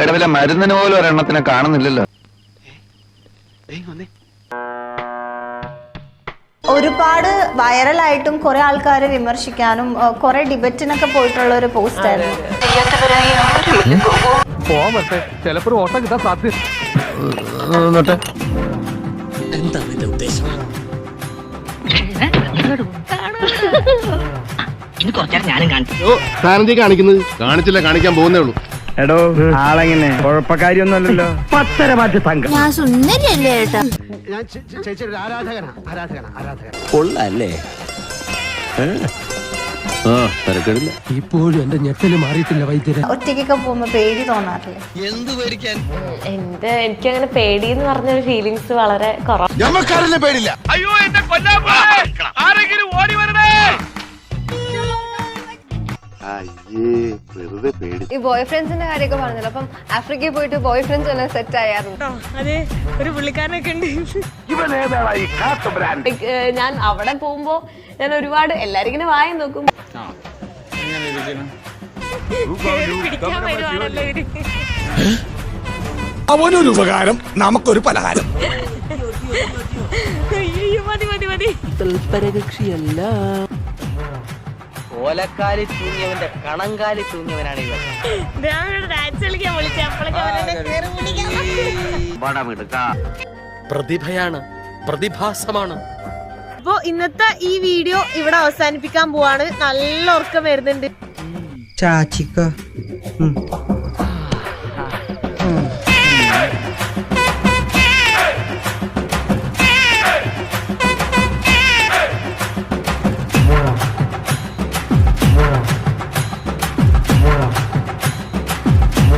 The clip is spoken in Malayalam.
ഇടവിലെ മരുന്നിന് പോലും ഒരെണ്ണത്തിനെ കാണുന്നില്ലല്ലോ. ഒരുപാട് വൈറലായിട്ടും കുറെ ആൾക്കാരെ വിമർശിക്കാനും കുറെ ഡിബേറ്റിനൊക്കെ പോയിട്ടുള്ള ഒരു പോസ്റ്റ് ആയിരുന്നു. ചിലപ്പോൾ ഓട്ടം കിട്ടാൻ സാധ്യത. എന്താണ് ഉദ്ദേശം? കാണിക്കുന്നത് കാണിച്ചില്ല, കാണിക്കാൻ പോകുന്നേ ഉള്ളൂ. എടോ ആളെങ്ങനെ കുഴപ്പക്കാരിയൊന്നുമല്ലല്ലോ. പത്തരമാറ്റ സംഘം. ഞാൻ സുന്ദരിയല്ലേ ഏട്ടാ? ഞാൻ ചേച്ചിയുടെ ആരാധകനാ. കൊള്ളാല്ലേ? ഇപ്പോഴും എന്റെ ഞെട്ടല് മാറിയിട്ടില്ല വൈദ്യരെ. ഒറ്റയ്ക്കൊക്കെ പോകുമ്പോ പേടി തോന്നാറില്ലേ? എന്ത് പേടിക്കാൻ? എനിക്കങ്ങനെ പേടി എന്ന് പറഞ്ഞൊരു ഫീലിങ്സ് വളരെ കുറവാണ്. ഞമ്മക്കാരല്ലേ പേടില്ല. അയ്യോ എന്നെ കൊല്ലാൻ ആരെങ്കിലും ഓടി വരണേ. ഈ ബോയ് ഫ്രണ്ട്സിന്റെ കാര്യമൊക്കെ പറഞ്ഞല്ലോ. അപ്പം ആഫ്രിക്കയിൽ പോയിട്ട് ബോയ് ഫ്രണ്ട്സ് എല്ലാം സെറ്റ് ആയായിരുന്നു. അതെ, ഒരു പുള്ളിക്കാരനൊക്കെ ഉണ്ട്. ഞാൻ അവിടെ പോകുമ്പോ ഞാൻ ഒരുപാട് എല്ലാരും ഇങ്ങനെ വായി നോക്കും. പിടിക്കാൻ വരുവാണല്ലോ ഇവര്. അവനൊരു ഉപകാരം, നമുക്കൊരു പലഹാരം. അയ്യോ, മതി മതി മതി. തൽപരകക്ഷിയല്ല. ഓലക്കാലി തൂങ്ങിയവന്റെ കണങ്കാലി തൂങ്ങിയവനാണ് ഇവൻ. ഡാൻസ് കളിക്കാൻ പ്രതിഭയാണ്, പ്രതിഭാസമാണ്. അപ്പൊ ഇന്നത്തെ ഈ വീഡിയോ ഇവിടെ അവസാനിപ്പിക്കാൻ പോവാണ്. നല്ല ഉറക്കം വരുന്നുണ്ട്. ചാച്ചിക്ക